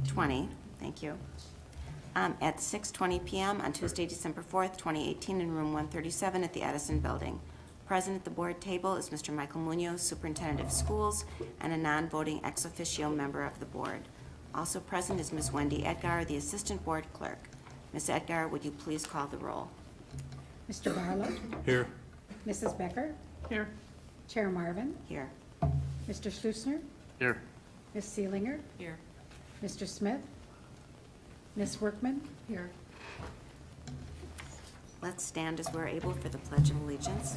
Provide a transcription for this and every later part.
20, thank you, at 6:20 p.m. on Tuesday, December 4th, 2018, in room 137 at the Edison Building. Present at the board table is Mr. Michael Munoz, Superintendent of Schools, and a non-voting ex officio member of the board. Also present is Ms. Wendy Edgar, the Assistant Board Clerk. Ms. Edgar, would you please call the roll? Mr. Barlow? Here. Mrs. Becker? Here. Chair Marvin? Here. Mr. Schleusner? Here. Ms. Seelinger? Here. Mr. Smith? Ms. Workman? Here. Let's stand as we're able for the Pledge of Allegiance.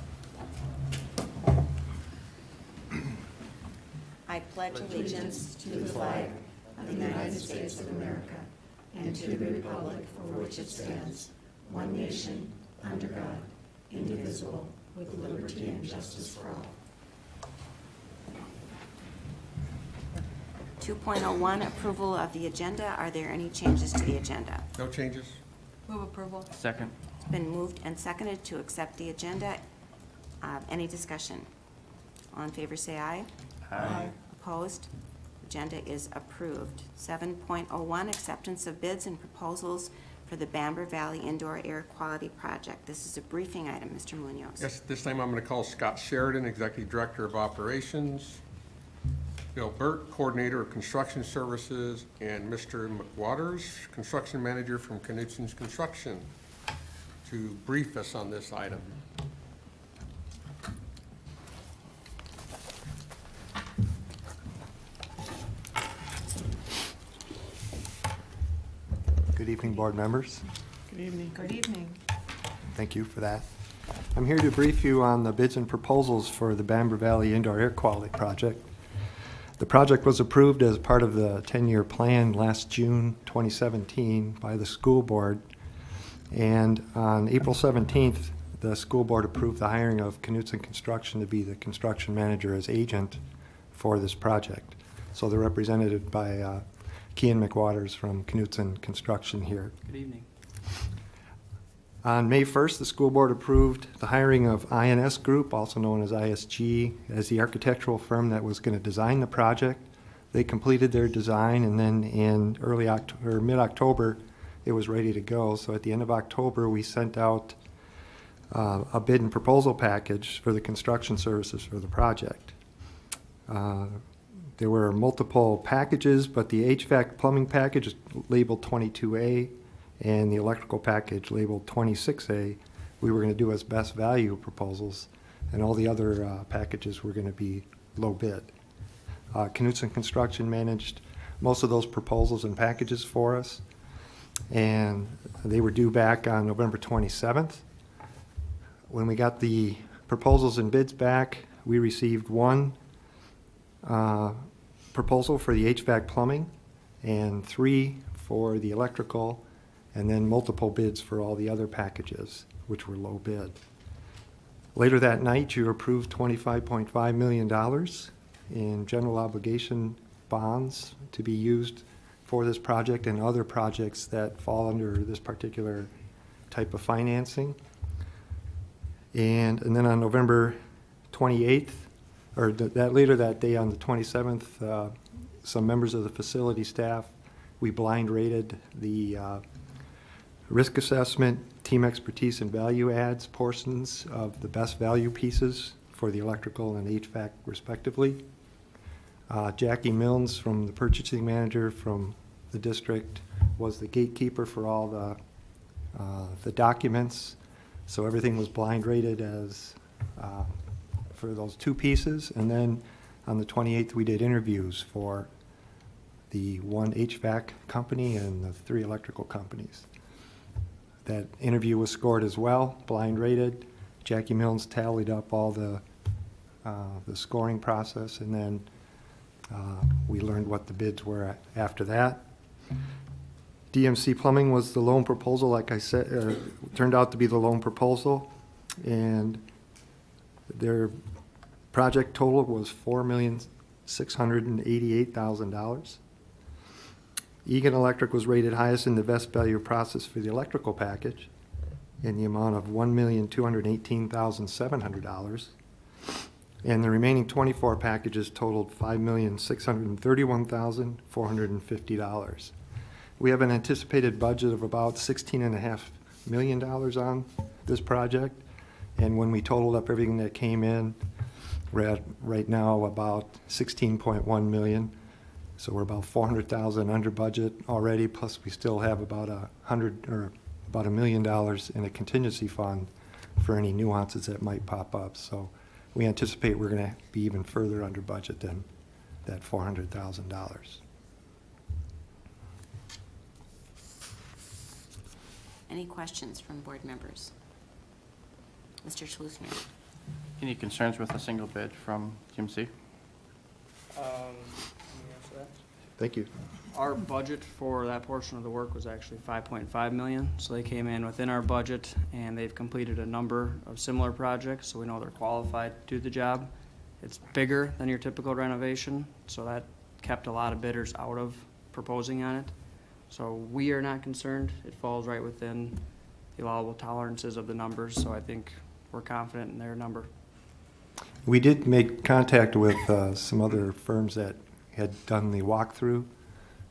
I pledge allegiance to the flag of the United States of America and to the republic for which it stands, one nation, under God, indivisible, with liberty and justice for all. 2.01, approval of the agenda. Are there any changes to the agenda? No changes. Move approval. Second. It's been moved and seconded to accept the agenda. Any discussion? All in favor say aye. Aye. Opposed? Agenda is approved. 7.01, acceptance of bids and proposals for the Bamber Valley Indoor Air Quality Project. This is a briefing item, Mr. Munoz. Yes, this time I'm going to call Scott Sheridan, Executive Director of Operations, Bill Burt, Coordinator of Construction Services, and Mr. McWaters, Construction Manager from Knutson's Construction, to brief us on this item. Good evening, board members. Good evening. Good evening. Thank you for that. I'm here to brief you on the bids and proposals for the Bamber Valley Indoor Air Quality Project. The project was approved as part of the 10-year plan last June 2017 by the school board. And on April 17th, the school board approved the hiring of Knutson Construction to be the construction manager as agent for this project. So they're represented by Kean McWaters from Knutson Construction here. Good evening. On May 1st, the school board approved the hiring of INS Group, also known as ISG, as the architectural firm that was going to design the project. They completed their design, and then in mid-October, it was ready to go. So at the end of October, we sent out a bid and proposal package for the construction services for the project. There were multiple packages, but the HVAC plumbing package is labeled 22A, and the electrical package labeled 26A. We were going to do as best value proposals, and all the other packages were going to be low bid. Knutson Construction managed most of those proposals and packages for us, and they were due back on November 27th. When we got the proposals and bids back, we received one proposal for the HVAC plumbing and 3 for the electrical, and then multiple bids for all the other packages, which were low bid. Later that night, you approved $25.5 million in general obligation bonds to be used for this project and other projects that fall under this particular type of financing. And then on November 28th, or later that day on the 27th, some members of the facility staff, we blind rated the risk assessment, team expertise, and value adds portions of the best value pieces for the electrical and HVAC respectively. Jackie Milnes, from the purchasing manager from the district, was the gatekeeper for all the documents. So everything was blind rated as for those 2 pieces. And then on the 28th, we did interviews for the 1 HVAC company and the 3 electrical companies. That interview was scored as well, blind rated. Jackie Milnes tallied up all the scoring process, and then we learned what the bids were after that. DMC Plumbing was the loan proposal, like I said, turned out to be the loan proposal, and their project total was $4,688,000. Egan Electric was rated highest in the best value process for the electrical package in the amount of $1,218,700. And the remaining 24 packages totaled $5,631,450. We have an anticipated budget of about $16.5 million on this project. And when we totaled up everything that came in, we're at right now about 16.1 million. So we're about 400,000 under budget already, plus we still have about $1 million in a contingency fund for any nuances that might pop up. So we anticipate we're going to be even further under budget than that $400,000. Any questions from board members? Mr. Schlusner. Any concerns with a single bid from GMC? Let me answer that. Thank you. Our budget for that portion of the work was actually 5.5 million, so they came in within our budget, and they've completed a number of similar projects, so we know they're qualified to do the job. It's bigger than your typical renovation, so that kept a lot of bidders out of proposing on it. So we are not concerned. It falls right within the allowable tolerances of the numbers, so I think we're confident in their number. We did make contact with some other firms that had done the walkthrough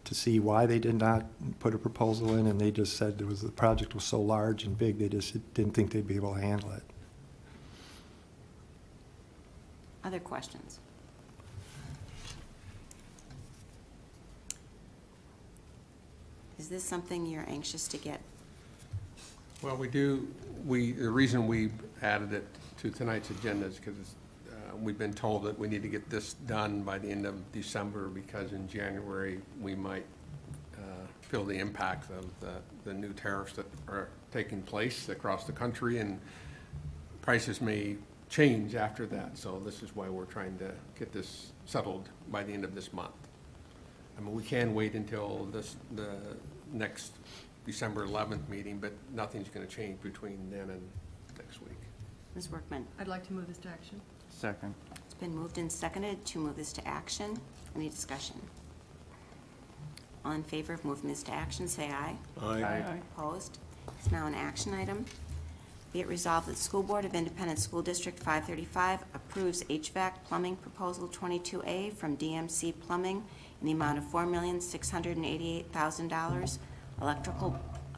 to see why they did not put a proposal in, and they just said the project was so large and big, they just didn't think they'd be able to handle it. Other questions? Is this something you're anxious to get? Well, the reason we added it to tonight's agenda is because we've been told that we need to get this done by the end of December, because in January, we might feel the impact of the new tariffs that are taking place across the country, and prices may change after that. So this is why we're trying to get this settled by the end of this month. I mean, we can wait until the next December 11th meeting, but nothing's going to change between then and next week. Ms. Workman. I'd like to move this to action. Second. It's been moved and seconded to move this to action. Any discussion? All in favor of moving this to action, say aye. Aye. Opposed? It's now an action item. Be it resolved that the School Board of Independent School District 535 approves HVAC plumbing proposal 22A from DMC Plumbing in the amount of $4,688,000.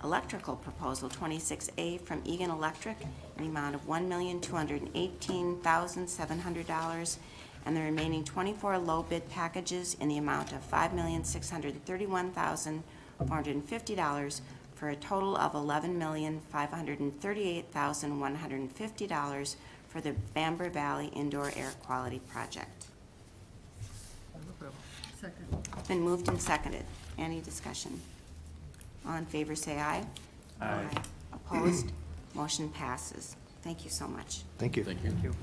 Electrical proposal 26A from Egan Electric in the amount of $1,218,700, and the remaining 24 low bid packages in the amount of $5,631,450 for a total of $11,538,150 for the Bamber Valley Indoor Air Quality Project. Second. It's been moved and seconded. Any discussion? All in favor, say aye. Aye. Opposed? Motion passes. Thank you so much. Thank you. Thank you. Thank you.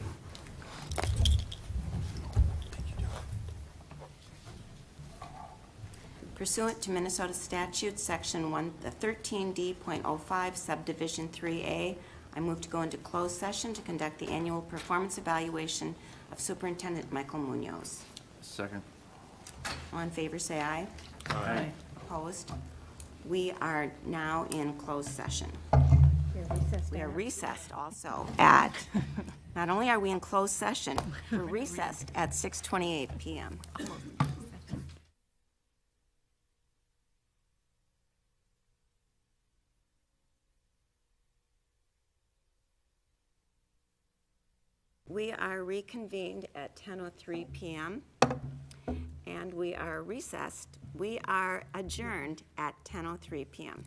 Pursuant to Minnesota statute, section 13D.05, subdivision 3A, I move to go into closed session to conduct the annual performance evaluation of Superintendent Michael Munoz. Second. All in favor, say aye. Aye. Opposed? We are now in closed session. We are recessed also at, not only are we in closed session, we're recessed at 6:28 PM. We are reconvened at 10:03 PM, and we are recessed. We are adjourned at 10:03 PM.